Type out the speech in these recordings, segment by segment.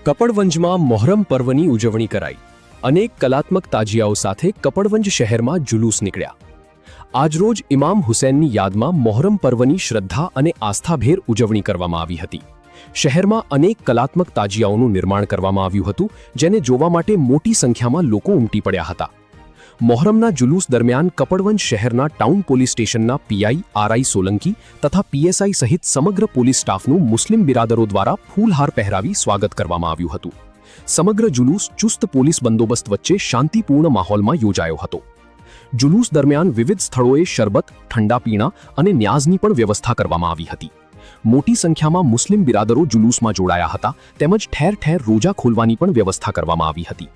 કપડવંજમાં મોહરમ પર્વની ઉજવણી કરાઈ। અનેક કલાત્મક તાજિયાઓ સાથે કપડવંજ શહેરમાં જુલુસ નીકળ્યા। આજરોજ ઇમામ હુસૈનની યાદમાં મોહરમ પર્વની શ્રદ્ધા અને આસ્થાભેર ઉજવણી કરવામાં આવી હતી। શહેરમાં અનેક કલાત્મક તાજિયાઓનું નિર્માણ કરવામાં આવ્યું હતું, જેને જોવા માટે મોટી સંખ્યામાં લોકો ઉમટી પડ્યા હતા। મોહરમના જુલુસ દરમિયાન કપડવંજ શહેરના ટાઉન પોલીસ સ્ટેશનના પીઆઈ આરઆઈ સોલંકી તથા પીએસઆઈ સહિત સમગ્ર પોલીસ સ્ટાફનું મુસ્લિમ બિરાદરો દ્વારા ફૂલહાર પહેરાવી સ્વાગત કરવામાં આવ્યું હતું। સમગ્ર જુલુસ ચુસ્ત પોલીસ બંદોબસ્ત વચ્ચે શાંતિપૂર્ણ માહોલમાં યોજાયો હતો। જુલુસ દરમિયાન વિવિધ સ્થળોએ શરબત, ઠંડા પીણા અને ન્યાઝની પણ વ્યવસ્થા કરવામાં આવી હતી। મોટી સંખ્યામાં મુસ્લિમ બિરાદરો જુલુસમાં જોડાયા હતા, તેમજ ઠેર ઠેર રોજા ખોલવાની પણ વ્યવસ્થા કરવામાં આવી હતી।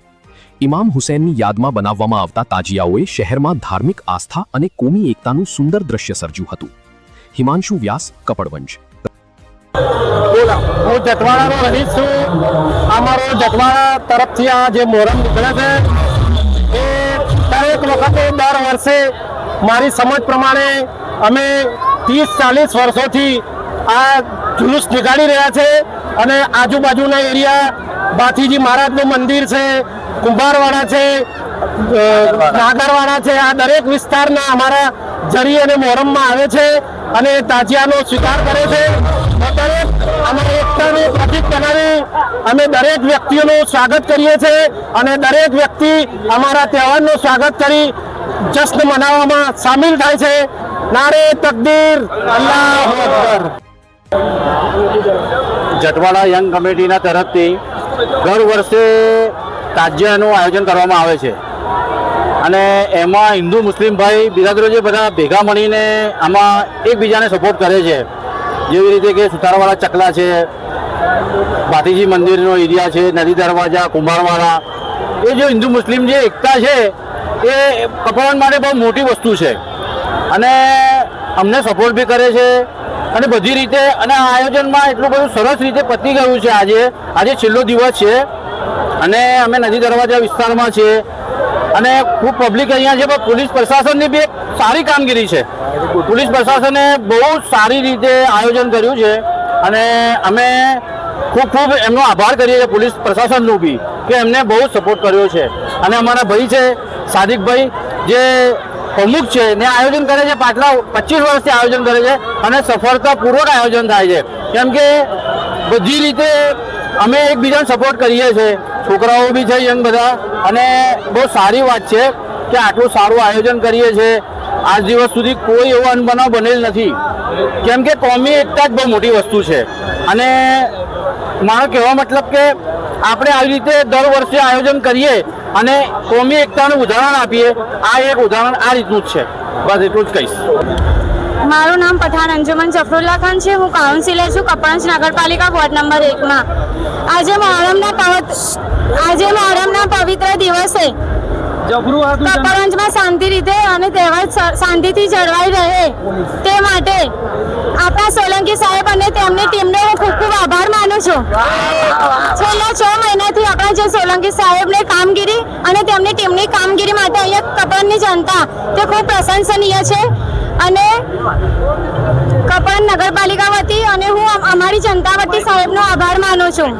ઇમામ હુસૈનની યાદમાં બનાવવામાં આવતા તાજિયાઓએ શહેરમાં ધાર્મિક આસ્થા અને કોમી એકતાનું સુંદર દ્રશ્ય સર્જ્યું હતું। હિમાંશુ વ્યાસ, કપડવંજ। હું જટવાડાનો રહીશ છું। અમારો જટવાડા તરફથી આ જે મોહરમ નીકળે છે એ દરેક વખતે દર વર્ષે મારી સમજ પ્રમાણે અમે 30-40 વર્ષોથી આ જુલુસ નીકાળી રહ્યા છે અને આજુબાજુના એરિયા બાથીજી મહારાજનું મંદિર છે, કુંભારવાડા છે, નાગરવાડા છે, આ દરેક વિસ્તારના અમારા જરી અને મોહરમમાં આવે છે અને તાજિયાનો સ્વીકાર કરે છે। દરેક અમારી એકતાનું પ્રતીક બનાવી અમે દરેક વ્યક્તિઓનું સ્વાગત કરીએ છીએ અને દરેક વ્યક્તિ અમારા તહેવારનું સ્વાગત કરી જશ્ન મનાવવામાં સામેલ થાય છે। નારે તકબીર, અલ્લાહુ અકબર। જટવાડા યંગ કમિટીના તરફથી દર વર્ષે તાજિયાનું આયોજન કરવામાં આવે છે અને એમાં હિન્દુ મુસ્લિમ ભાઈ બિરાદરો જે બધા ભેગા મળીને આમાં એકબીજાને સપોર્ટ કરે છે। જેવી રીતે કે સુતારવાળા ચકલા છે, ભાતીજી મંદિરનો એરિયા છે, નદી દરવાજા, કુંભારવાડા, એ જે હિન્દુ મુસ્લિમ જે એકતા છે એ કપડવંજ માટે બહુ મોટી વસ્તુ છે અને અમને સપોર્ટ બી કરે છે અને બધી રીતે। અને આ આયોજનમાં એટલું બધું સરસ રીતે પતી ગયું છે। આજે છેલ્લો દિવસ છે અને અમે નદી દરવાજા વિસ્તારમાં છીએ અને ખૂબ પબ્લિક અહીંયા છે, પણ પોલીસ પ્રશાસનની બી એક સારી કામગીરી છે। પોલીસ પ્રશાસને બહુ સારી રીતે આયોજન કર્યું છે અને અમે ખૂબ એમનો આભાર કરીએ છીએ પોલીસ પ્રશાસનનો બી કે એમને બહુ સપોર્ટ કર્યો છે। અને અમારા ભાઈ છે સાદિકભાઈ જે પ્રમુખ છે ને આયોજન કરે છે, પાછલા 25 વર્ષથી આયોજન કરે છે અને સફળતાપૂર્વક આયોજન થાય છે, કેમ કે બધી રીતે અમે એકબીજાને સપોર્ટ કરીએ છીએ। છોકરાઓ બી છે યંગ બધા અને બહુ સારી વાત છે કે આટલું સારું આયોજન કરીએ છીએ। આજ દિવસ સુધી કોઈ એવો અનબનાવ બનેલ નથી, કેમ કે કોમી એકતા જ બહુ મોટી વસ્તુ છે। અને મારો કહેવા મતલબ કે આપણે આવી રીતે દર વર્ષે આયોજન કરીએ અને કોમી એકતાનું ઉદાહરણ આપીએ। આ એક ઉદાહરણ આ રીતનું જ છે, બસ એટલું જ કહીશ। મારું નામ પઠાણ અંજુમન જફરુલ્લા ખાન છે। હું કાઉન્સિલર છું કપડવંજ નગરપાલિકા વોર્ડ નંબર 1માં। આજે મોહરમના પવિત્ર દિવસે કપડવંજમાં શાંતિ રીતે અને તહેવાર શાંતિથી જળવાઈ રહે તે માટે આપણા સોલંકી સાહેબ અને તેમની ટીમનો હું ખૂબ આભાર માનું છું। છેલ્લા 6 મહિનાથી આપણા જે સોલંકી સાહેબની કામગીરી અને તેમની ટીમની કામગીરી માટે અહીંયા કપડવંજની જનતા તે ખૂબ પ્રશંસનીય છે અને કપડવંજ નગરપાલિકા વતી અને હું અમારી જનતા વતી સાહેબનો આભાર માનું છું।